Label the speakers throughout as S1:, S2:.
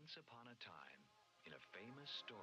S1: Once upon a time, in a famous story.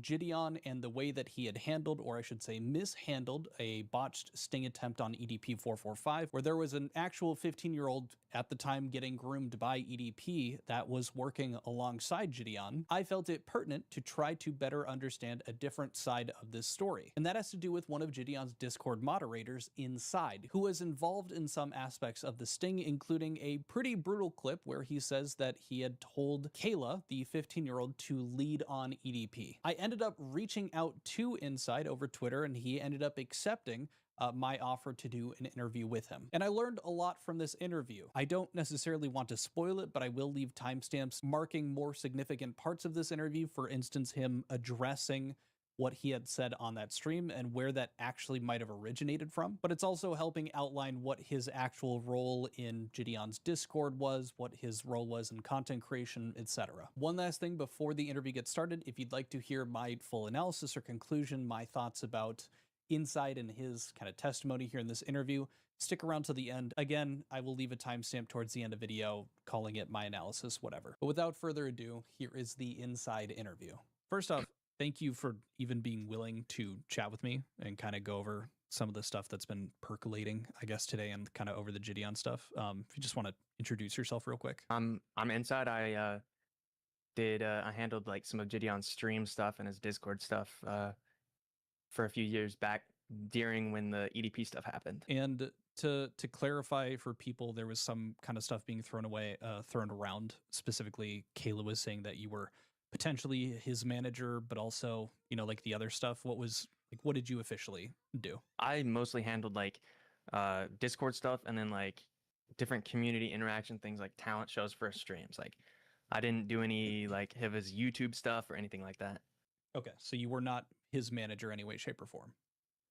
S2: Gideon and the way that he had handled, or I should say mishandled, a botched sting attempt on EDP-445, where there was an actual 15-year-old at the time getting groomed by EDP that was working alongside Gideon. I felt it pertinent to try to better understand a different side of this story. And that has to do with one of Gideon's Discord moderators, Inside, who was involved in some aspects of the sting, including a pretty brutal clip where he says that he had told Kayla, the 15-year-old, to lead on EDP. I ended up reaching out to Inside over Twitter, and he ended up accepting my offer to do an interview with him. And I learned a lot from this interview. I don't necessarily want to spoil it, but I will leave timestamps marking more significant parts of this interview. For instance, him addressing what he had said on that stream and where that actually might have originated from. But it's also helping outline what his actual role in Gideon's Discord was, what his role was in content creation, etc. One last thing before the interview gets started, if you'd like to hear my full analysis or conclusion, my thoughts about Inside and his kind of testimony here in this interview, stick around to the end. Again, I will leave a timestamp towards the end of the video, calling it my analysis, whatever. But without further ado, here is the Inside interview. First off, thank you for even being willing to chat with me and kind of go over some of the stuff that's been percolating, I guess, today, and kind of over the Gideon stuff. If you just want to introduce yourself real quick.
S3: I'm Inside. I handled like some of Gideon's stream stuff and his Discord stuff for a few years back during when the EDP stuff happened.
S2: And to clarify for people, there was some kind of stuff being thrown around. Specifically, Kayla was saying that you were potentially his manager, but also, you know, like the other stuff. What did you officially do?
S3: I mostly handled like Discord stuff and then like different community interaction things like talent shows for streams. Like I didn't do any like his YouTube stuff or anything like that.
S2: Okay, so you were not his manager any way, shape, or form.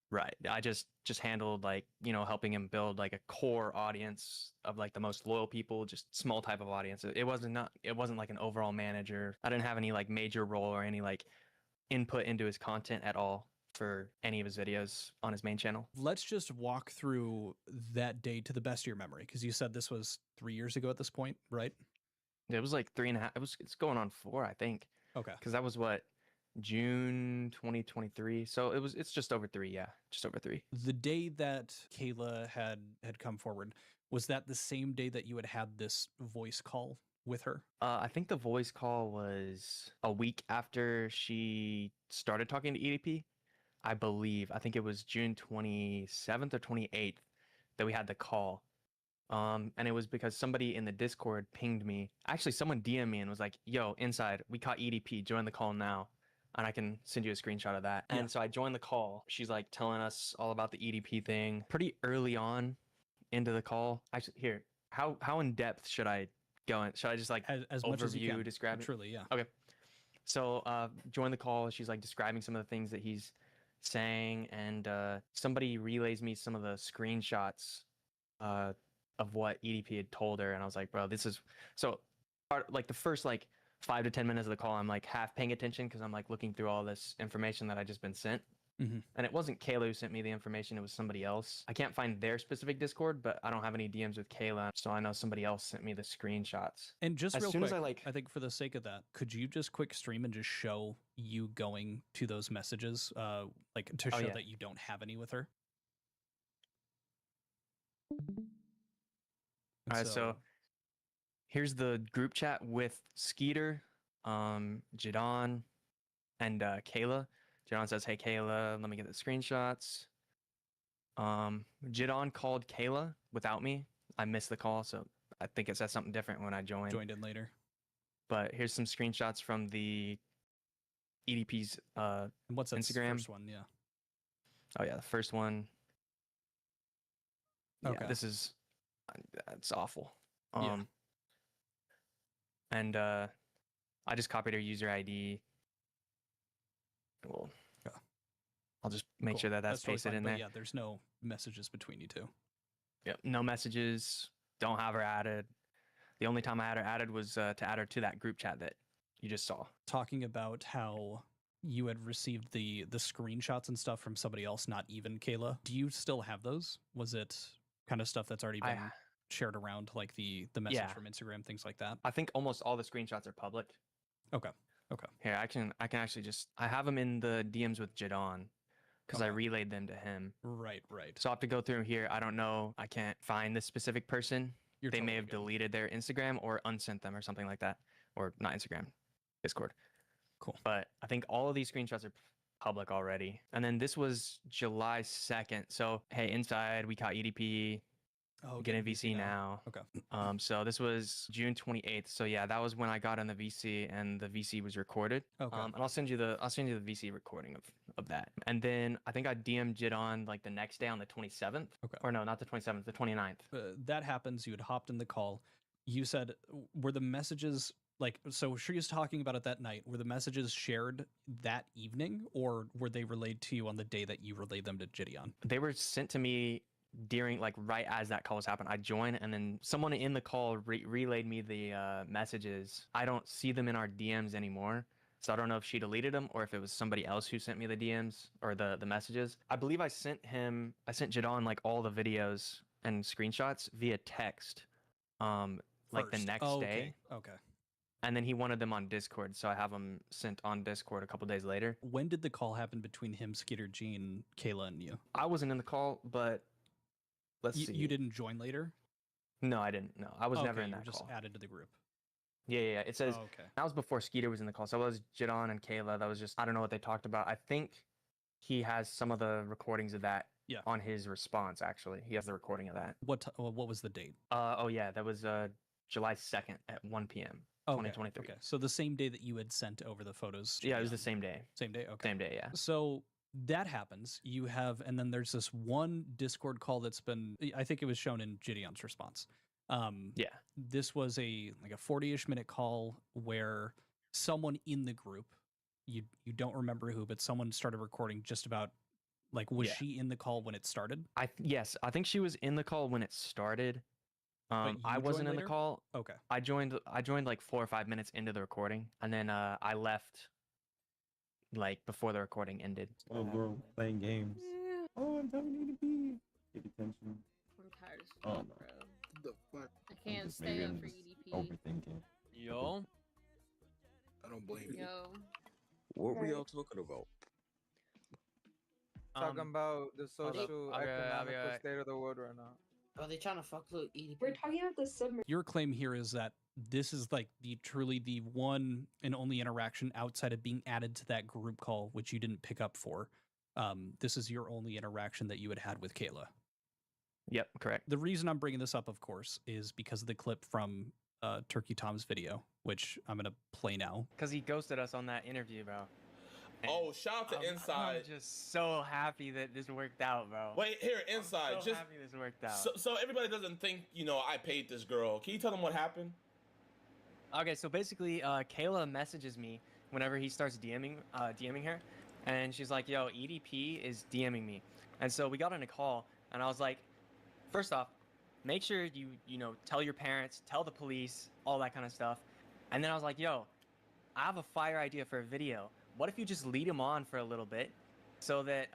S3: Right. I just handled like, you know, helping him build like a core audience of like the most loyal people, just small type of audience. It wasn't like an overall manager. I didn't have any like major role or any like input into his content at all for any of his videos on his main channel.
S2: Let's just walk through that day to the best of your memory, because you said this was 3 years ago at this point, right?
S3: It was like 3.5. It's going on 4, I think.
S2: Okay.
S3: Because that was what, June 2023. So it's just over 3. Yeah, just over 3.
S2: The day that Kayla had come forward, was that the same day that you had this voice call with her?
S3: I think the voice call was a week after she started talking to EDP. I believe. I think it was June 27th or 28th that we had the call. And it was because somebody in the Discord pinged me. Actually, someone DM'd me and was like, "Yo, Inside, we caught EDP. Join the call now." And I can send you a screenshot of that. Yeah. And so I joined the call. She's like telling us all about the EDP thing pretty early on into the call. Actually, here, how in depth should I go in? Should I just like
S2: as much as you can,
S3: describe it?
S2: Truly, yeah.
S3: Okay. So join the call. She's like describing some of the things that he's saying, and somebody relays me some of the screenshots of what EDP had told her, and I was like, bro, this is so like the first like 5 to 10 minutes of the call, I'm like half paying attention because I'm like looking through all this information that I just been sent. Mm-hmm. And it wasn't Kayla who sent me the information, it was somebody else. I can't find their specific Discord, but I don't have any DMs with Kayla, so I know somebody else sent me the screenshots.
S2: And just real quick, I think for the sake of that, could you just quick stream and just show you going to those messages, like to show that you don't have any with her?
S3: All right, so here's the group chat with Skeeter, Jadon, and Kayla. Jadon says, "Hey Kayla, let me get the screenshots." Jadon called Kayla without me. I missed the call, so I think it says something different when I joined
S2: in later.
S3: But here's some screenshots from the EDP's
S2: and what's that
S3: Instagram.
S2: First one, yeah.
S3: Oh yeah, the first one. Yeah,
S2: okay.
S3: It's awful.
S2: Yeah.
S3: And I just copied her user ID. Well, I'll just make sure that that's pasted in there.
S2: Yeah, there's no messages between you two.
S3: Yep, no messages. Don't have her added. The only time I had her added was to add her to that group chat that you just saw.
S2: Talking about how you had received the screenshots and stuff from somebody else, not even Kayla. Do you still have those? Was it kind of stuff that's already been shared around, like the message from Instagram, things like that?
S3: I think almost all the screenshots are public.
S2: Okay.
S3: Here, I can actually I have them in the DMs with Jadon because I relayed them to him.
S2: Right.
S3: So I have to go through here. I don't know. I can't find this specific person. They may have deleted their Instagram or unsent them or something like that. Or not Instagram, Discord.
S2: Cool.
S3: But I think all of these screenshots are public already. And then this was July 2nd. So, hey, inside, we caught EDP. Getting VC now.
S2: Okay.
S3: So this was June 28th. So yeah, that was when I got on the VC and the VC was recorded.
S2: Okay.
S3: And I'll send you the VC recording of that. And then I think I DM'd Jidon like the next day on the 27th.
S2: Okay.
S3: Or no, not the 27th, the 29th.
S2: That happens. You had hopped in the call. You said, were the messages like, so she was talking about it that night. Were the messages shared that evening, or were they relayed to you on the day that you relayed them to Gideon?
S3: They were sent to me during, like, right as that call was happening. I joined, and then someone in the call relayed me the messages. I don't see them in our DMs anymore, so I don't know if she deleted them or if it was somebody else who sent me the DMs or the messages. I believe I sent Jadon like all the videos and screenshots via text, like the next day.
S2: Okay.
S3: And then he wanted them on Discord, so I have them sent on Discord a couple days later.
S2: When did the call happen between him, Skeeter, Gene, Kayla, and you?
S3: I wasn't in the call, but let's see.
S2: You didn't join later?
S3: No, I didn't. No, I was never in that
S2: call.
S3: Just
S2: added to the group.
S3: Yeah. It says that was before Skeeter was in the call. So it was Jadon and Kayla. That was just, I don't know what they talked about. I think he has some of the recordings of that on his response, actually. He has the recording of that.
S2: What was the date?
S3: That was July 2nd at 1 p.m. 2023.
S2: Okay, so the same day that you had sent over the photos.
S3: Yeah, it was the same day.
S2: Same day, okay.
S3: Same day, yeah.
S2: So that happens. You have, and then there's this one Discord call that's been, I think it was shown in Gideon's response. This was a 40-ish minute call where someone in the group, you don't remember who, but someone started recording just about, like, was she in the call when it started?
S3: Yes, I think she was in the call when it started. I wasn't in the call.
S2: Okay.
S3: I joined like 4 or 5 minutes into the recording, and then I left like before the recording ended.
S4: Oh, we're playing games.
S5: Yeah.
S4: Oh, I'm having EDP. Get attention.
S5: I'm tired as fuck, bro.
S4: The fuck?
S5: I can't stay up for EDP.
S4: Overthinking.
S6: Yo.
S7: I don't blame you.
S5: Yo.
S7: What were y'all talking about?
S6: Talking about the social economical state of the world right now.
S8: Are they trying to fuck little EDP?
S9: We're talking about the submarine.
S2: Your claim here is that this is like truly the one and only interaction outside of being added to that group call, which you didn't pick up for. This is your only interaction that you had with Kayla.
S3: Yep, correct.
S2: The reason I'm bringing this up, of course, is because of the clip from Turkey Tom's video, which I'm going to play now.
S3: Because he ghosted us on that interview, bro.
S10: Oh, shout out to Inside.
S3: I'm just so happy that this worked out, bro.
S10: Wait, here, Inside.
S3: I'm so happy this worked out.
S10: So everybody doesn't think, I paid this girl. Can you tell them what happened?
S3: Okay, so basically, Kayla messages me whenever he starts DMing her, and she's like, yo, EDP is DMing me. And so we got on a call, and I was like, first off, make sure you tell your parents, tell the police, all that kind of stuff. And then I was like, yo, I have a fire idea for a video. What if you just lead him on for a little bit so that,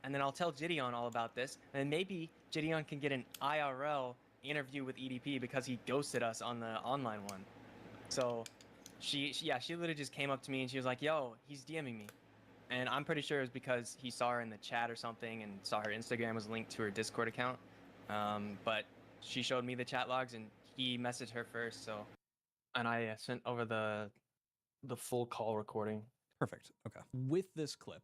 S3: and then I'll tell Gideon all about this, and maybe Gideon can get an IRL interview with EDP because he ghosted us on the online one. So she literally just came up to me and she was like, yo, he's DMing me. And I'm pretty sure it was because he saw her in the chat or something and saw her Instagram was linked to her Discord account. But she showed me the chat logs and he messaged her first, so. And I sent over the full call recording.
S2: Perfect. Okay. With this clip,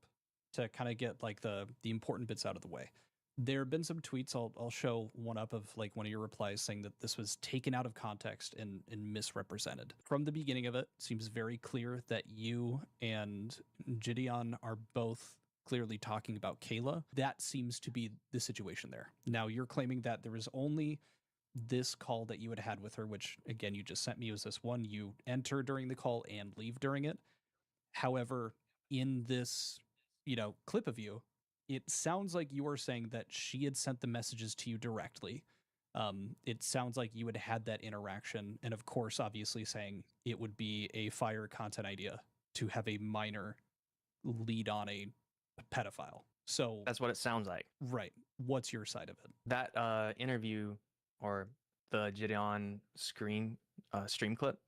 S2: to kind of get like the important bits out of the way, there have been some tweets. I'll show one up of like one of your replies saying that this was taken out of context and misrepresented. From the beginning of it, seems very clear that you and Gideon are both clearly talking about Kayla. That seems to be the situation there. Now you're claiming that there was only this call that you had with her, which again, you just sent me, was this one. You enter during the call and leave during it. However, in this, clip of you, it sounds like you are saying that she had sent the messages to you directly, It sounds like you had had that interaction, and of course, obviously saying it would be a fire content idea to have a minor lead on a pedophile. So
S3: That's what it sounds like.
S2: right. What's your side of it?
S3: That interview or the Gideon stream clip,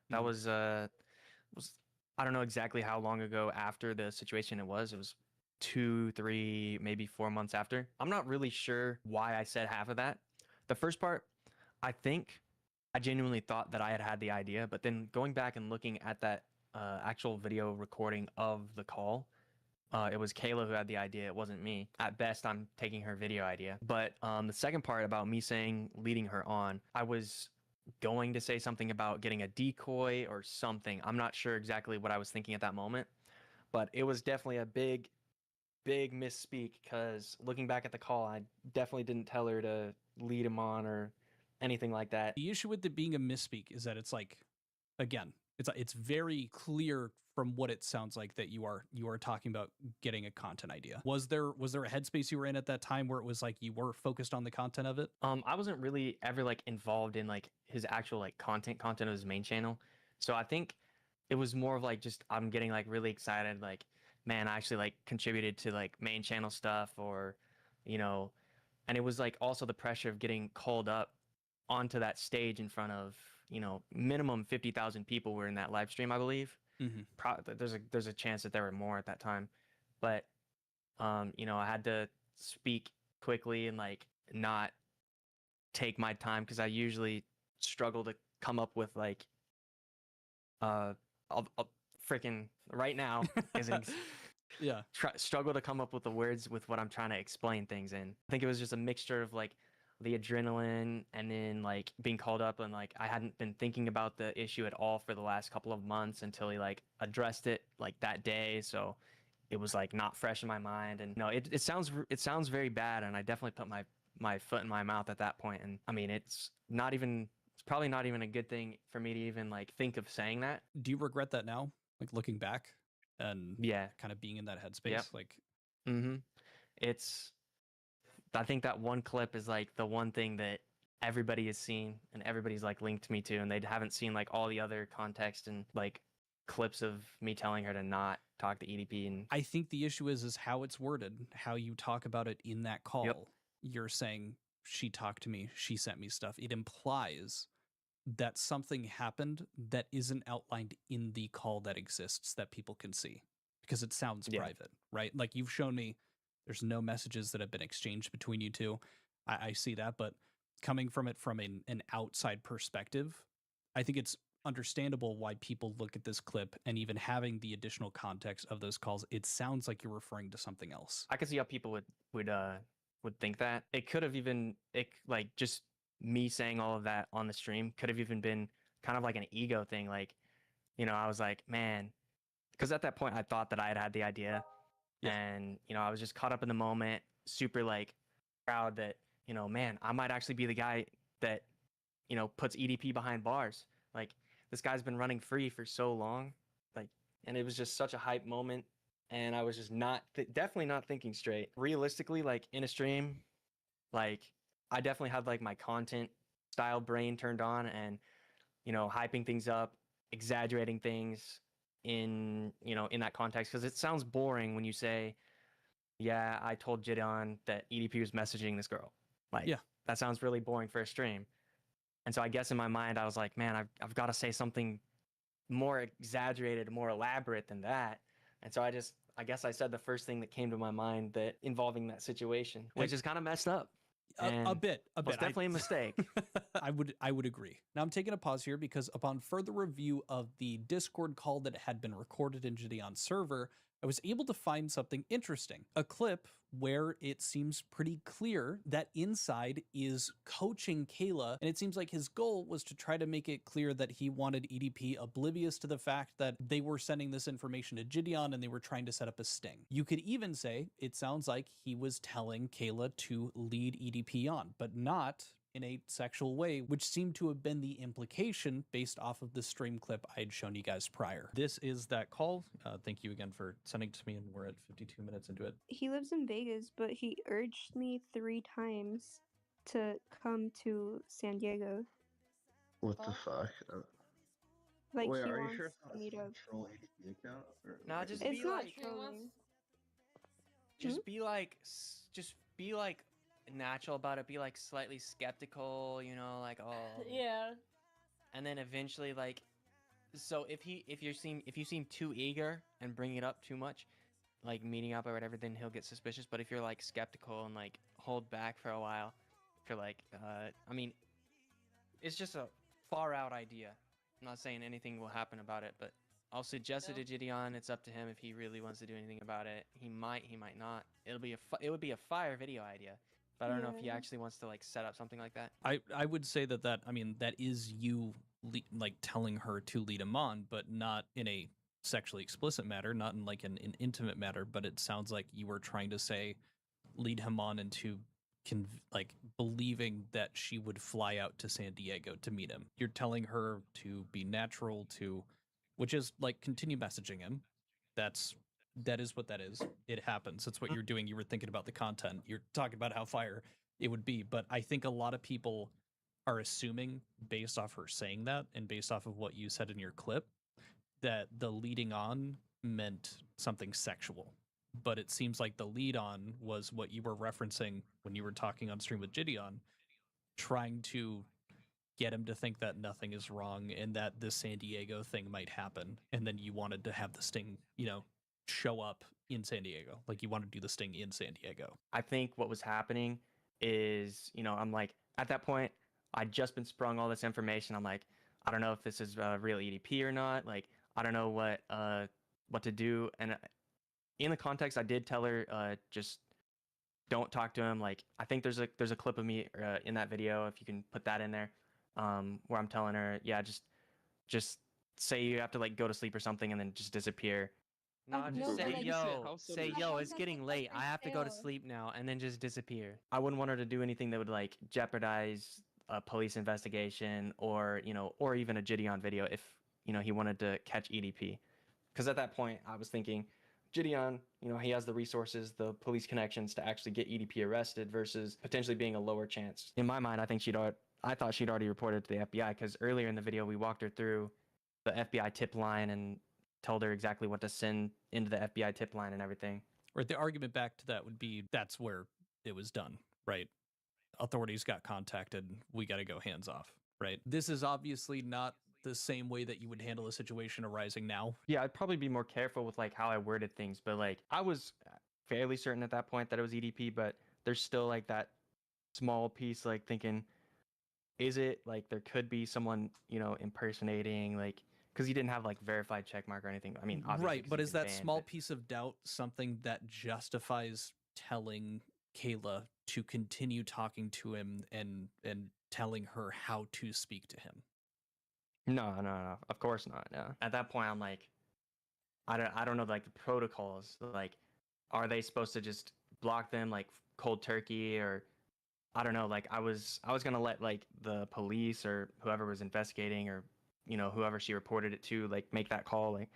S3: that was I don't know exactly how long ago after the situation it was. It was 2, 3, maybe 4 months after. I'm not really sure why I said half of that. The first part, I think I genuinely thought that I had had the idea, but then going back and looking at that actual video recording of the call, it was Kayla who had the idea. It wasn't me. At best, I'm taking her video idea. But the second part about me saying leading her on, I was going to say something about getting a decoy or something. I'm not sure exactly what I was thinking at that moment, but it was definitely a big misspeak, because looking back at the call, I definitely didn't tell her to lead him on or anything like that.
S2: The issue with it being a misspeak is that it's like, again, it's very clear from what it sounds like that you are talking about getting a content idea. Was there a headspace you were in at that time where it was like you were focused on the content of it?
S3: I wasn't really ever like involved in like his actual like content of his main channel. So I think it was more of like just I'm getting like really excited, like, man, I actually like contributed to like main channel stuff, or, you know, and it was like also the pressure of getting called up onto that stage in front of, you know, minimum 50,000 people were in that live stream, I believe. There's a chance that there were more at that time, but you know, I had to speak quickly and like not take my time, because I usually struggle to come up with like I'll freaking right now is
S2: yeah,
S3: struggle to come up with the words with what I'm trying to explain things in. I think it was just a mixture of like the adrenaline and then like being called up, and like I hadn't been thinking about the issue at all for the last couple of months until he like addressed it like that day. So it was like not fresh in my mind, and no, it sounds very bad, and I definitely put my foot in my mouth at that point. And I mean, it's probably not even a good thing for me to even like think of saying that.
S2: Do you regret that now, like looking back and
S3: yeah,
S2: kind of being in that headspace?
S3: Yep.
S2: Like
S3: I think that one clip is like the one thing that everybody has seen and everybody's like linked me to, and they haven't seen like all the other context and like clips of me telling her to not talk to EDP. And
S2: I think the issue is how it's worded, how you talk about it in that call.
S3: Yep.
S2: You're saying she talked to me, she sent me stuff. It implies that something happened that isn't outlined in the call that exists that people can see, because it sounds private, right? Like you've shown me there's no messages that have been exchanged between you two. I see that, but coming from it from an outside perspective, I think it's understandable why people look at this clip, and even having the additional context of those calls, it sounds like you're referring to something else.
S3: I could see how people would think that. It could have even like just me saying all of that on the stream could have even been kind of like an ego thing. Like, you know, I was like, man, because at that point I thought that I had the idea. Yeah. And, you know, I was just caught up in the moment, super like proud that, you know, man, I might actually be the guy that, you know, puts EDP behind bars. Like, this guy's been running free for so long. Like, and it was just such a hype moment. And I was just definitely not thinking straight. Realistically, like in a stream, like I definitely had like my content style brain turned on, and, you know, hyping things up, exaggerating things in, you know, in that context, because it sounds boring when you say, yeah, I told Gideon that EDP was messaging this girl. Like, yeah, that sounds really boring for a stream. And so I guess in my mind I was like, man, I've got to say something more exaggerated, more elaborate than that. And so I guess I said the first thing that came to my mind that involving that situation, which is kind of messed up.
S2: A bit.
S3: It's definitely a mistake.
S2: I would agree. Now I'm taking a pause here because upon further review of the Discord call that had been recorded in Gideon's server, I was able to find something interesting. A clip where it seems pretty clear that Inside is coaching Kayla, and it seems like his goal was to try to make it clear that he wanted EDP oblivious to the fact that they were sending this information to Gideon and they were trying to set up a sting. You could even say it sounds like he was telling Kayla to lead EDP on, but not in a sexual way, which seemed to have been the implication based off of the stream clip I had shown you guys prior. This is that call. Thank you again for sending it to me, and we're at 52 minutes into it.
S9: He lives in Vegas, but he urged me 3 times to come to San Diego.
S11: What the fuck?
S9: Like
S11: Wait,
S9: he
S11: are you
S9: wants
S11: sure it's not
S9: me to.
S11: a troll ADP account? Or
S3: Nah,
S11: like,
S3: just
S9: It's
S3: be
S9: not
S3: like,
S9: trolling.
S3: just be like, just be like natural about it. Be like slightly skeptical, you know, like oh.
S5: Yeah.
S3: And then eventually, like, so if you seem too eager and bring it up too much, like meeting up or whatever, then he'll get suspicious. But if you're like skeptical and like hold back for a while, for like, I mean, it's just a far out idea. I'm not saying anything will happen about it, but I'll suggest it to Gideon. It's up to him if he really wants to do anything about it. He might not. It would be a fire video idea, but I don't know if he actually wants to like set up something like that.
S2: I would say that I mean that is you like telling her to lead him on, but not in a sexually explicit matter, not in like an intimate matter. But it sounds like you were trying to say lead him on into like believing that she would fly out to San Diego to meet him. You're telling her to be natural, to which is like continue messaging him. That is what that is. It happens. That's what you're doing. You were thinking about the content. You're talking about how fire it would be. But I think a lot of people are assuming, based off her saying that and based off of what you said in your clip, that the leading on meant something sexual. But it seems like the lead on was what you were referencing when you were talking on stream with Gideon, trying to get him to think that nothing is wrong and that this San Diego thing might happen. And then you wanted to have the sting, show up in San Diego. Like you want to do the sting in San Diego.
S3: I think what was happening is, I'm like, at that point, I'd just been sprung all this information. I'm like, I don't know if this is a real EDP or not. Like, I don't know what to do. And in the context, I did tell her, just don't talk to him. Like, I think there's a clip of me in that video, if you can put that in there, where I'm telling her, yeah, just say you have to like go to sleep or something and then just disappear. No, just say, yo, it's getting late. I have to go to sleep now, and then just disappear. I wouldn't want her to do anything that would like jeopardize a police investigation or even a Gideon video if, he wanted to catch EDP. Because at that point, I was thinking, Gideon, he has the resources, the police connections to actually get EDP arrested versus potentially being a lower chance. In my mind, I thought she'd already reported to the FBI because earlier in the video, we walked her through the FBI tip line and told her exactly what to send into the FBI tip line and everything.
S2: Or the argument back to that would be that's where it was done, right? Authorities got contacted. We got to go hands off, right? This is obviously not the same way that you would handle a situation arising now.
S3: Yeah, I'd probably be more careful with like how I worded things, but like I was fairly certain at that point that it was EDP, but there's still like that small piece like thinking, is it like there could be someone, impersonating like, because he didn't have like verified checkmark or anything. I mean, obviously,
S2: right, but is that
S3: banned,
S2: small piece of doubt something that justifies telling Kayla to continue talking to him and telling her how to speak to him?
S3: No, of course not. No. At that point, I'm like, I don't know like the protocols. Like, are they supposed to just block them like cold turkey, or I don't know. Like, I was gonna let like the police or whoever was investigating or whoever she reported it to, like, make that call. Like,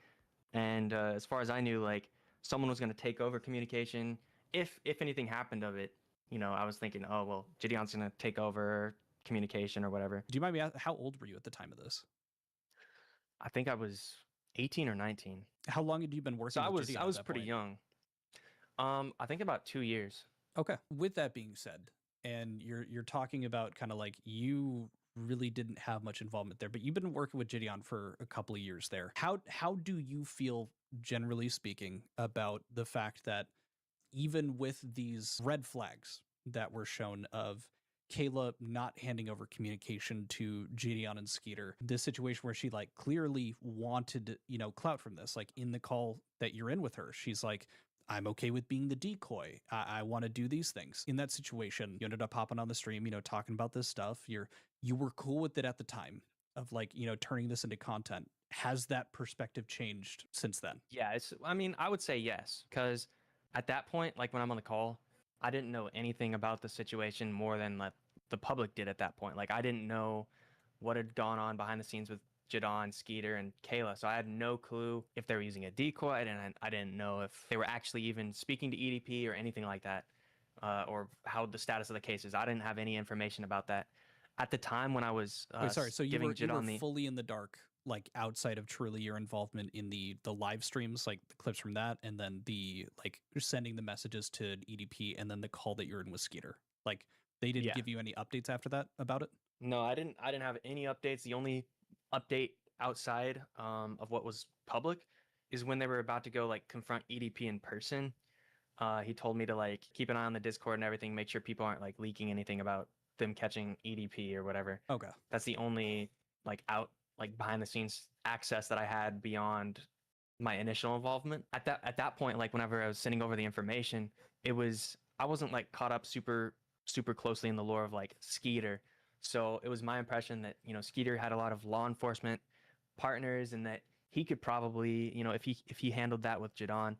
S3: and as far as I knew, like, someone was going to take over communication. If anything happened of it, I was thinking, oh, well, Gideon's going to take over communication or whatever.
S2: Do you mind me asking, how old were you at the time of this?
S3: I think I was 18 or 19.
S2: How long had you been working with Gideon?
S3: I was pretty young. I think about 2 years.
S2: Okay. With that being said, and you're talking about kind of like you really didn't have much involvement there, but you've been working with Gideon for a couple of years there. How do you feel, generally speaking, about the fact that even with these red flags that were shown of Kayla not handing over communication to Gideon and Skeeter, this situation where she like clearly wanted, clout from this, like in the call that you're in with her, she's like, I'm okay with being the decoy. I want to do these things. In that situation, you ended up hopping on the stream, talking about this stuff. You were cool with it at the time of like, turning this into content. Has that perspective changed since then?
S3: Yeah, I would say yes, because at that point, like when I'm on the call, I didn't know anything about the situation more than like the public did at that point. Like I didn't know what had gone on behind the scenes with Jadon, Skeeter, and Kayla. So I had no clue if they were using a decoy, and I didn't know if they were actually even speaking to EDP or anything like that. or how the status of the case is. I didn't have any information about that at the time when I was
S2: Wait, sorry. So you
S3: giving
S2: were
S3: Jadon the
S2: fully in the dark, like outside of truly your involvement in the live streams, like the clips from that, and then the like sending the messages to EDP, and then the call that you're in with Skeeter. Like they didn't give you any updates after that about it.
S3: No, I didn't have any updates. The only update outside of what was public is when they were about to go like confront EDP in person. He told me to like keep an eye on the Discord and everything, make sure people aren't like leaking anything about them catching EDP or whatever.
S2: Okay.
S3: That's the only like behind the scenes access that I had beyond my initial involvement. At that point, like whenever I was sending over the information, I wasn't like caught up super closely in the lore of like Skeeter. So it was my impression that, you know, Skeeter had a lot of law enforcement partners, and that he could probably, you know, if he handled that with Jadon,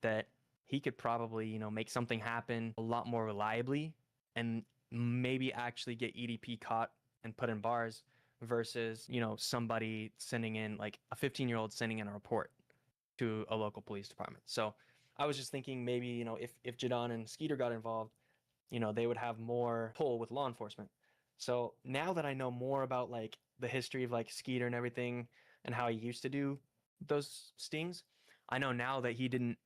S3: that he could probably, you know, make something happen a lot more reliably and maybe actually get EDP caught and put in bars versus, you know, somebody sending in like a 15-year-old sending in a report to a local police department. So I was just thinking maybe, you know, if Jadon and Skeeter got involved, you know, they would have more pull with law enforcement. So now that I know more about like the history of like Skeeter and everything and how he used to do those stings, I know now that he didn't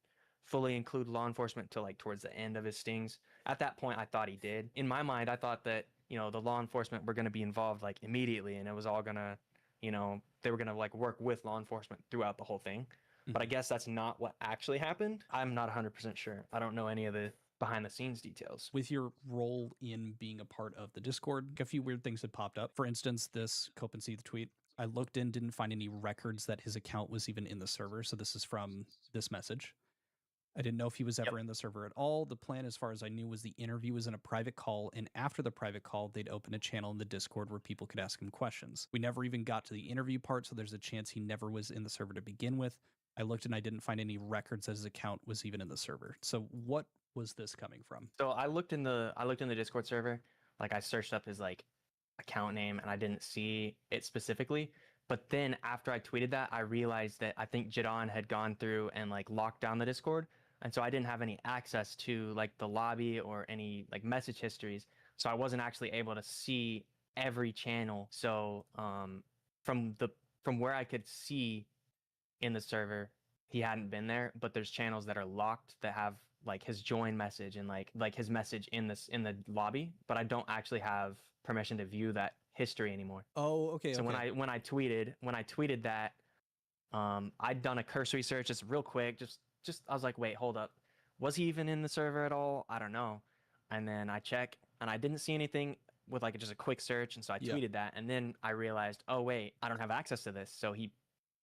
S3: fully include law enforcement till like towards the end of his stings. At that point, I thought he did. In my mind, I thought that, you know, the law enforcement were going to be involved like immediately, and it was all going to, you know, they were going to like work with law enforcement throughout the whole thing. But I guess that's not what actually happened. I'm not 100% sure. I don't know any of the behind the scenes details.
S2: With your role in being a part of the Discord, a few weird things had popped up. For instance, this Cope and Seeth tweet, I looked in, didn't find any records that his account was even in the server. So this is from this message. I didn't know if he was ever in the server at all. The plan, as far as I knew, was the interview was in a private call, and after the private call, they'd open a channel in the Discord where people could ask him questions. We never even got to the interview part, so there's a chance he never was in the server to begin with. I looked and I didn't find any records that his account was even in the server. So what was this coming from?
S3: So I looked in the Discord server, like I searched up his like account name and I didn't see it specifically. But then after I tweeted that, I realized that I think Jadon had gone through and like locked down the Discord. And so I didn't have any access to like the lobby or any like message histories. So I wasn't actually able to see every channel. So from where I could see in the server, he hadn't been there, but there's channels that are locked that have like his join message and like his message in the lobby, but I don't actually have permission to view that history anymore.
S2: Oh, okay.
S3: So
S2: okay.
S3: when I tweeted that, I'd done a cursory search just real quick, just I was like, wait, hold up. Was he even in the server at all? I don't know. And then I check and I didn't see anything with like just a quick search. And so I tweeted that. And then I realized, oh wait, I don't have access to this. So he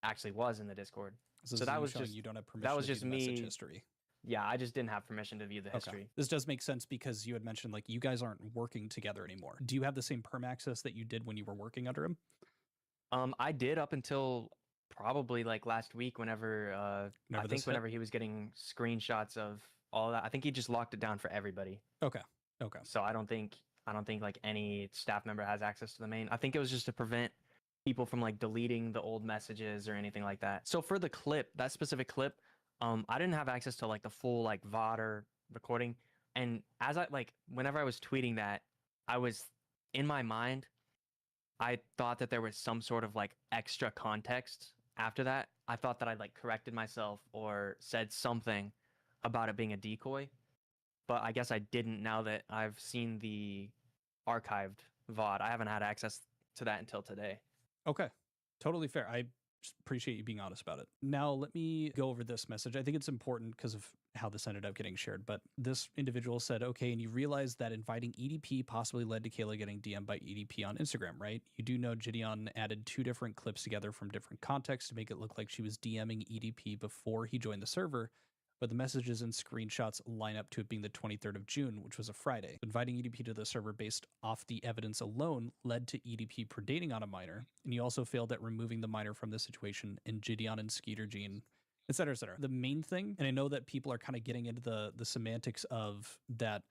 S3: actually was in the Discord.
S2: So that was just, you don't have permission
S3: that was
S2: to
S3: just
S2: view the
S3: me.
S2: message history.
S3: Yeah, I just didn't have permission to view the history.
S2: Okay. This does make sense because you had mentioned like you guys aren't working together anymore. Do you have the same perm access that you did when you were working under him?
S3: I did up until probably like last week whenever whenever he was getting screenshots of all that. I think he just locked it down for everybody.
S2: Okay.
S3: So I don't think like any staff member has access to the main. I think it was just to prevent people from like deleting the old messages or anything like that. So for the clip, that specific clip, I didn't have access to like the full like VOD or recording. And as I like whenever I was tweeting that, I was in my mind, I thought that there was some sort of like extra context after that. I thought that I like corrected myself or said something about it being a decoy, but I guess I didn't now that I've seen the archived VOD. I haven't had access to that until today.
S2: Okay. Totally fair. I just appreciate you being honest about it. Now, let me go over this message. I think it's important because of how this ended up getting shared, but this individual said, okay, and you realize that inviting EDP possibly led to Kayla getting DM'd by EDP on Instagram, right? You do know Gideon added 2 different clips together from different contexts to make it look like she was DMing EDP before he joined the server, but the messages and screenshots line up to it being the 23rd of June, which was a Friday. Inviting EDP to the server based off the evidence alone led to EDP predating on a minor, and you also failed at removing the minor from the situation in Gideon and Skeeter Gene, et cetera, et cetera. The main thing, and I know that people are kind of getting into the semantics of that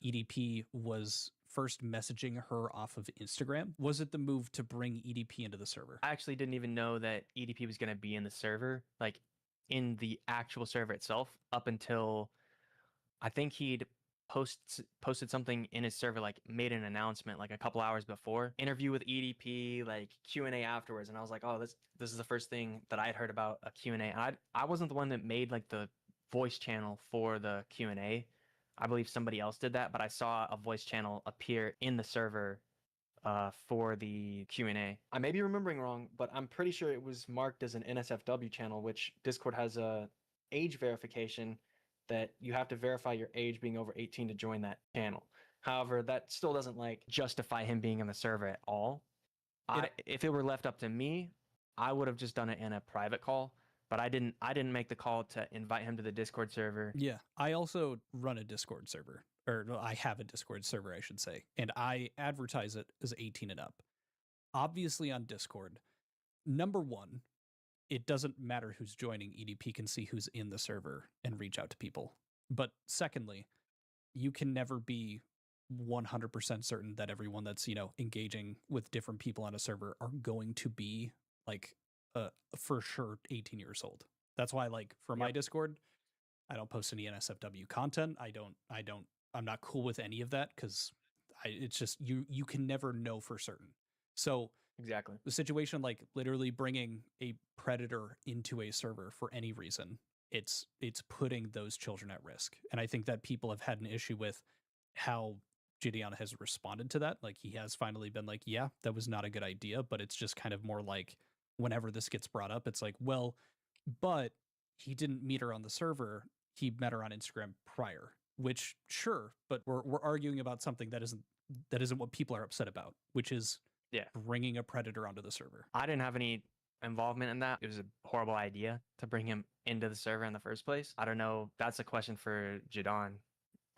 S2: EDP was first messaging her off of Instagram. Was it the move to bring EDP into the server?
S3: I actually didn't even know that EDP was going to be in the server. Like, in the actual server itself up until I think he'd posted something in his server, like made an announcement like a couple hours before, interview with EDP, like Q&A afterwards, and I was like, oh, this is the first thing that I had heard about a Q&A. And I wasn't the one that made like the voice channel for the Q&A. I believe somebody else did that, but I saw a voice channel appear in the server for the Q&A. I may be remembering wrong, but I'm pretty sure it was marked as an NSFW channel, which Discord has a age verification that you have to verify your age being over 18 to join that channel. However, that still doesn't like justify him being in the server at all. If it were left up to me, I would have just done it in a private call, but I didn't make the call to invite him to the Discord server.
S2: Yeah, I also run a Discord server, or I have a Discord server, I should say, and I advertise it as 18 and up. Obviously on Discord, number one, it doesn't matter who's joining. EDP can see who's in the server and reach out to people. But secondly, you can never be 100% certain that everyone that's, engaging with different people on a server are going to be like for sure 18 years old. That's why, like, for my Discord, I don't post any NSFW content. I'm not cool with any of that because it's just you can never know for certain. So
S3: exactly,
S2: the situation, like literally bringing a predator into a server for any reason, it's putting those children at risk. And I think that people have had an issue with how Gideon has responded to that. Like, he has finally been like, yeah, that was not a good idea, but it's just kind of more like whenever this gets brought up, it's like, well, but he didn't meet her on the server. He met her on Instagram prior, which sure, but we're arguing about something that isn't what people are upset about, which is bringing a predator onto the server.
S3: I didn't have any involvement in that. It was a horrible idea to bring him into the server in the first place. I don't know. That's a question for Jadon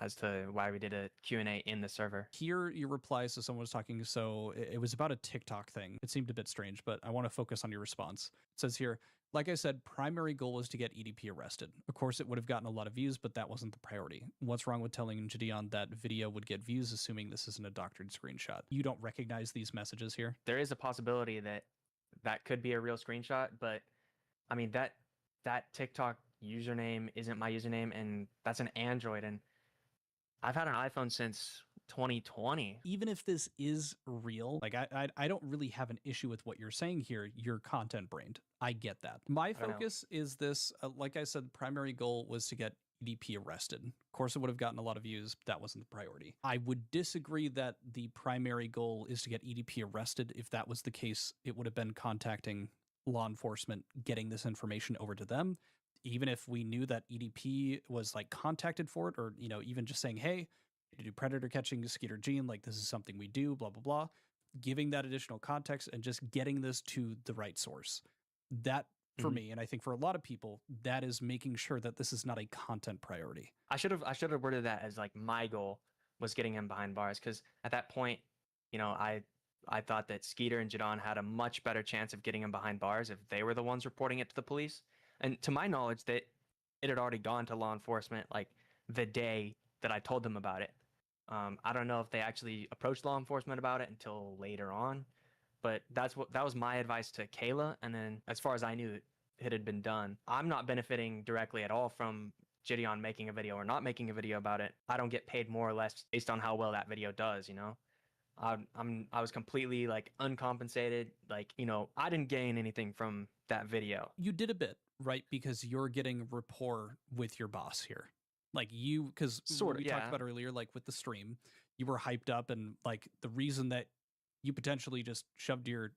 S3: as to why we did a Q&A in the server.
S2: Here, your replies to someone was talking, so it was about a TikTok thing. It seemed a bit strange, but I want to focus on your response. It says here, like I said, primary goal was to get EDP arrested. Of course, it would have gotten a lot of views, but that wasn't the priority. What's wrong with telling Gideon that video would get views, assuming this isn't a doctored screenshot? You don't recognize these messages here?
S3: There is a possibility that could be a real screenshot, but I mean, that TikTok username isn't my username, and that's an Android, and I've had an iPhone since 2020.
S2: Even if this is real, like I don't really have an issue with what you're saying here. You're content brained. I get that. My focus is this, like I said, primary goal was to get EDP arrested. Of course, it would have gotten a lot of views. That wasn't the priority. I would disagree that the primary goal is to get EDP arrested. If that was the case, it would have been contacting law enforcement, getting this information over to them. Even if we knew that EDP was like contacted for it, or, even just saying, hey, you do predator catching, Skeeter Gene, like this is something we do, blah, blah, blah, giving that additional context and just getting this to the right source. That, for me, and I think for a lot of people, that is making sure that this is not a content priority.
S3: I should have worded that as like my goal was getting him behind bars, because at that point, I thought that Skeeter and Jadon had a much better chance of getting him behind bars if they were the ones reporting it to the police. And to my knowledge, that it had already gone to law enforcement like the day that I told them about it. I don't know if they actually approached law enforcement about it until later on, but that was my advice to Kayla. And then as far as I knew, it had been done. I'm not benefiting directly at all from Gideon making a video or not making a video about it. I don't get paid more or less based on how well that video does, I was completely like uncompensated. Like, I didn't gain anything from that video.
S2: You did a bit, right? Because you're getting rapport with your boss here. Like because we talked about earlier, like with the stream, you were hyped up, and like the reason that you potentially just shoved your,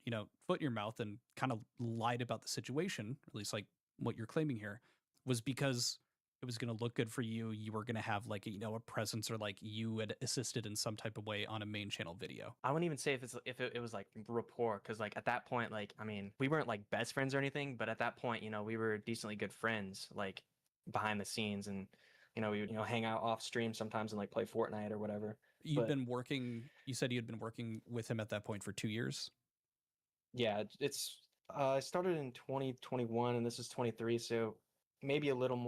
S2: foot in your mouth and kind of lied about the situation, at least like what you're claiming here, was because it was going to look good for you. You were going to have like a presence, or like you had assisted in some type of way on a main channel video.
S3: I wouldn't even say if it was like rapport, because like at that point, like, I mean, we weren't like best friends or anything, but at that point, we were decently good friends, like behind the scenes, and we would hang out off stream sometimes and like play Fortnite or whatever.
S2: You said you had been working with him at that point for 2 years?
S3: Yeah, it's I started in 2021 and this is 23, so maybe a little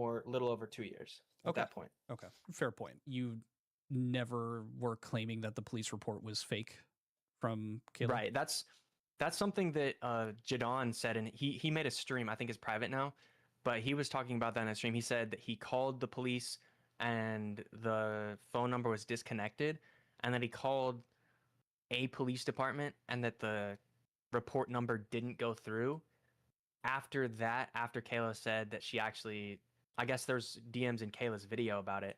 S3: over 2 years at that point.
S2: Okay, fair point. You never were claiming that the police report was fake from Caleb?
S3: Right, that's something that Jadon said, and he made a stream, I think it's private now, but he was talking about that in a stream. He said that he called the police and the phone number was disconnected, and that he called a police department and that the report number didn't go through. After that, after Kayla said that she actually, I guess there's DMs in Kayla's video about it,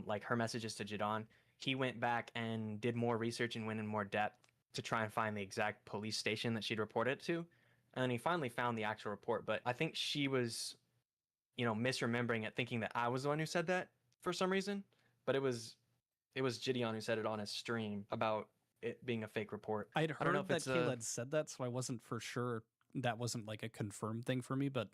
S3: like her messages to Jadon, he went back and did more research and went in more depth to try and find the exact police station that she'd reported it to. And he finally found the actual report, but I think she was, misremembering it, thinking that I was the one who said that for some reason. But it was Gideon who said it on his stream about it being a fake report.
S2: I'd heard that Kayla had said that, so I wasn't for sure. That wasn't like a confirmed thing for me, but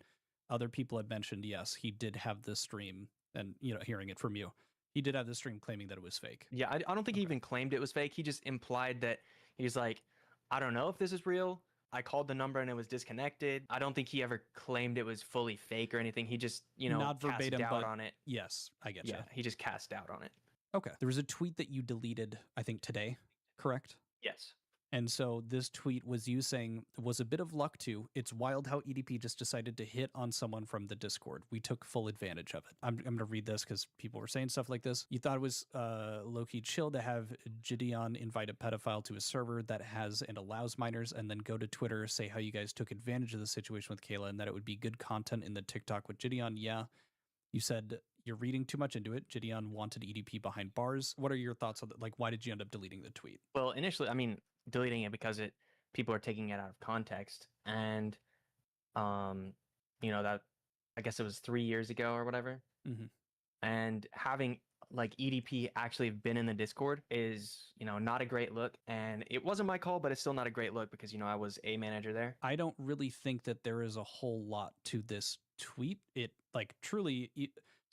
S2: other people had mentioned, yes, he did have this stream, and hearing it from you, he did have this stream claiming that it was fake.
S3: Yeah, I don't think he even claimed it was fake. He just implied that he's like, I don't know if this is real. I called the number and it was disconnected. I don't think he ever claimed it was fully fake or anything. He just,
S2: not verbatim,
S3: cast doubt
S2: but
S3: on it.
S2: Yes, I get you.
S3: Yeah, he just cast doubt on it.
S2: Okay. There was a tweet that you deleted, I think today, correct?
S3: Yes.
S2: And so this tweet was you saying, was a bit of luck too. It's wild how EDP just decided to hit on someone from the Discord. We took full advantage of it. I'm going to read this because people were saying stuff like this. You thought it was low-key chill to have Gideon invite a pedophile to a server that has and allows minors, and then go to Twitter, say how you guys took advantage of the situation with Kayla and that it would be good content in the TikTok with Gideon. Yeah. You said you're reading too much into it. Gideon wanted EDP behind bars. What are your thoughts on that? Like, why did you end up deleting the tweet?
S3: Well, initially, deleting it because people are taking it out of context, and that I guess it was 3 years ago or whatever.
S2: Mm-hmm.
S3: And having like EDP actually been in the Discord is not a great look, and it wasn't my call, but it's still not a great look because I was a manager there.
S2: I don't really think that there is a whole lot to this tweet. It like truly.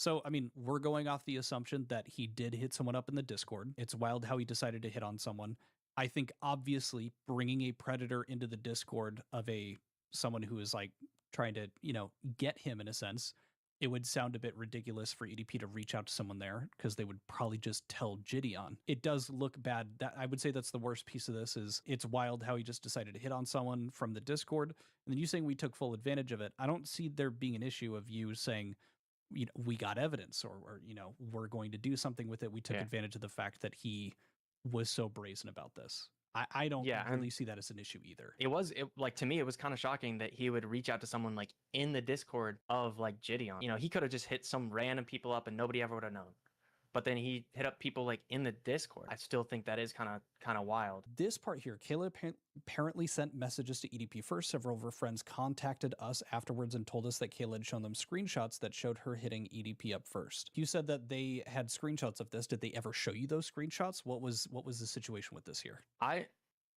S2: So, we're going off the assumption that he did hit someone up in the Discord. It's wild how he decided to hit on someone. I think obviously bringing a predator into the Discord of someone who is like trying to, get him in a sense, it would sound a bit ridiculous for EDP to reach out to someone there because they would probably just tell Gideon. It does look bad. That I would say that's the worst piece of this is it's wild how he just decided to hit on someone from the Discord. And then you saying we took full advantage of it. I don't see there being an issue of you saying, we got evidence or we're going to do something with it. We took advantage of the fact that he was so brazen about this. I don't really see that as an issue either.
S3: To me, it was kind of shocking that he would reach out to someone like in the Discord of like Gideon. He could have just hit some random people up and nobody ever would have known. But then he hit up people like in the Discord. I still think that is kind of wild.
S2: This part here, Kayla apparently sent messages to EDP first. Several of her friends contacted us afterwards and told us that Kayla had shown them screenshots that showed her hitting EDP up first. You said that they had screenshots of this. Did they ever show you those screenshots? What was the situation with this here?
S3: I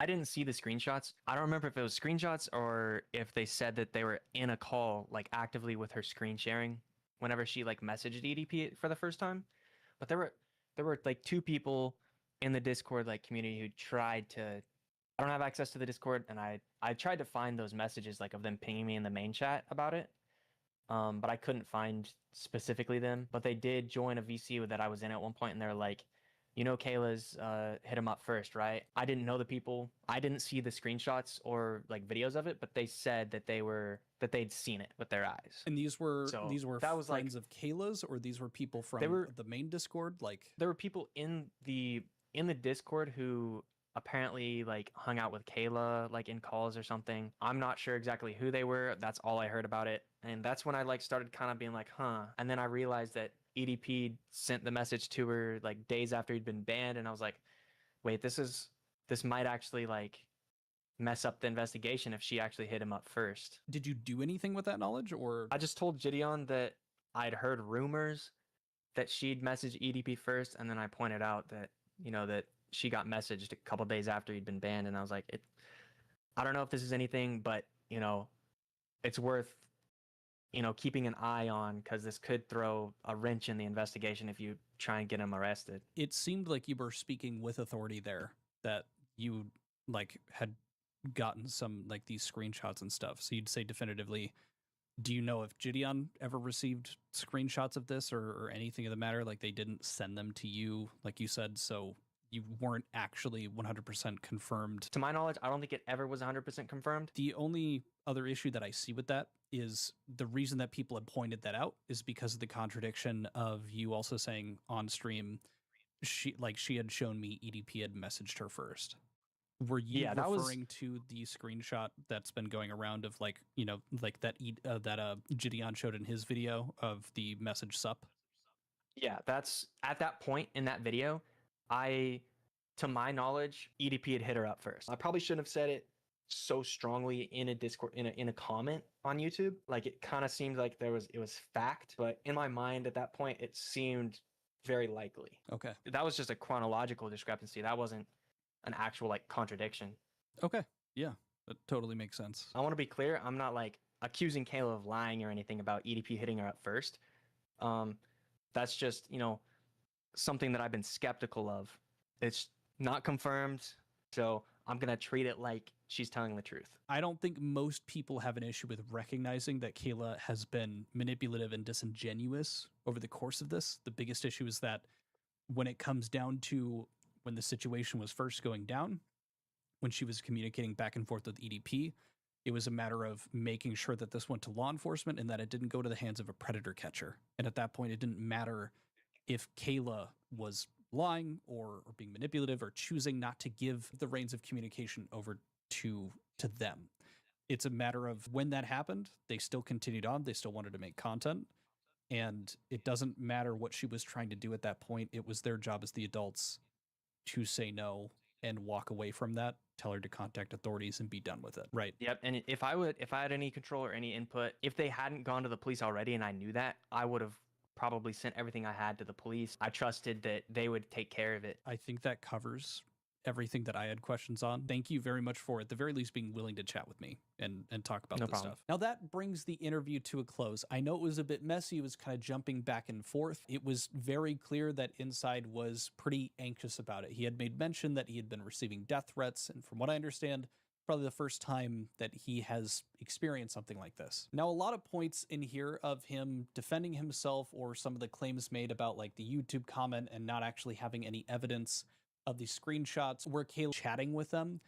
S3: didn't see the screenshots. I don't remember if it was screenshots or if they said that they were in a call like actively with her screen sharing whenever she like messaged EDP for the first time. But there were like two people in the Discord like community who tried to. I don't have access to the Discord, and I tried to find those messages like of them pinging me in the main chat about it, but I couldn't find specifically them. But they did join a VC that I was in at one point, and they're like, Kayla's hit him up first, right? I didn't know the people. I didn't see the screenshots or like videos of it, but they said that they'd seen it with their eyes.
S2: And these were
S3: that was
S2: friends of Kayla's, or these were people from the main Discord? Like
S3: there were people in the Discord who apparently like hung out with Kayla like in calls or something. I'm not sure exactly who they were. That's all I heard about it. And that's when I like started kind of being like, huh. And then I realized that EDP sent the message to her like days after he'd been banned, and I was like, wait, this might actually like mess up the investigation if she actually hit him up first.
S2: Did you do anything with that knowledge, or?
S3: I just told Gideon that I'd heard rumors that she'd messaged EDP first, and then I pointed out that that she got messaged a couple days after he'd been banned, and I was like, I don't know if this is anything, but it's worth keeping an eye on, because this could throw a wrench in the investigation if you try and get him arrested.
S2: It seemed like you were speaking with authority there, that you like had gotten some like these screenshots and stuff. So you'd say definitively, do you know if Gideon ever received screenshots of this or anything of the matter? Like they didn't send them to you, like you said, so you weren't actually 100% confirmed.
S3: To my knowledge, I don't think it ever was 100% confirmed.
S2: The only other issue that I see with that is the reason that people had pointed that out is because of the contradiction of you also saying on stream, she had shown me EDP had messaged her first. Were you referring to the screenshot that's been going around of that Gideon showed in his video of the message sup?
S3: Yeah, that's at that point in that video, to my knowledge, EDP had hit her up first. I probably shouldn't have said it so strongly in a Discord, in a comment on YouTube. Like, it kind of seemed like it was fact, but in my mind at that point, it seemed very likely.
S2: Okay.
S3: That was just a chronological discrepancy. That wasn't an actual contradiction.
S2: Okay. Yeah, that totally makes sense.
S3: I want to be clear. I'm not accusing Kayla of lying or anything about EDP hitting her up first. That's just, something that I've been skeptical of. It's not confirmed, so I'm going to treat it like she's telling the truth.
S2: I don't think most people have an issue with recognizing that Kayla has been manipulative and disingenuous over the course of this. The biggest issue is that when it comes down to when the situation was first going down, when she was communicating back and forth with EDP, it was a matter of making sure that this went to law enforcement and that it didn't go to the hands of a predator catcher. And at that point, it didn't matter if Kayla was lying or being manipulative or choosing not to give the reins of communication over to them. It's a matter of when that happened, they still continued on. They still wanted to make content. And it doesn't matter what she was trying to do at that point. It was their job as the adults to say no and walk away from that, tell her to contact authorities and be done with it. Right.
S3: Yep. And if I had any control or any input, if they hadn't gone to the police already and I knew that, I would have probably sent everything I had to the police. I trusted that they would take care of it.
S2: I think that covers everything that I had questions on. Thank you very much for, at the very least, being willing to chat with me and talk about this stuff. Now that brings the interview to a close. I know it was a bit messy. It was kind of jumping back and forth. It was very clear that Inside was pretty anxious about it. He had made mention that he had been receiving death threats, and from what I understand, probably the first time that he has experienced something like this. Now, a lot of points in here of him defending himself or some of the claims made about the YouTube comment and not actually having any evidence of the screenshots where Kayla chatting with them.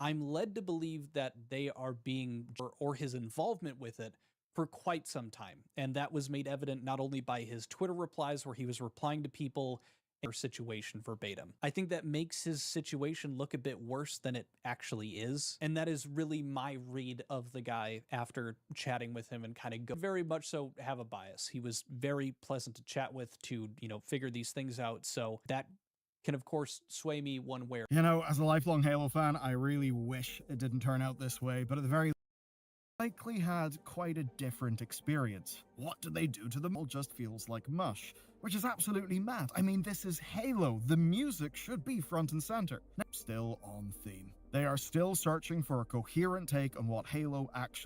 S2: I'm led to believe that they are being, or his involvement with it, for quite some time. And that was made evident not only by his Twitter replies where he was replying to people in their situation verbatim. I think that makes his situation look a bit worse than it actually is. And that is really my read of the guy after chatting with him and kind of very much so have a bias. He was very pleasant to chat with to, figure these things out. So that can of course sway me one way.
S12: As a lifelong Halo fan, I really wish it didn't turn out this way, but at the very likely had quite a different experience. What did they do to them? All just feels like mush, which is absolutely mad. I mean, this is Halo. The music should be front and center. Still on theme. They are still searching for a coherent take on what Halo actually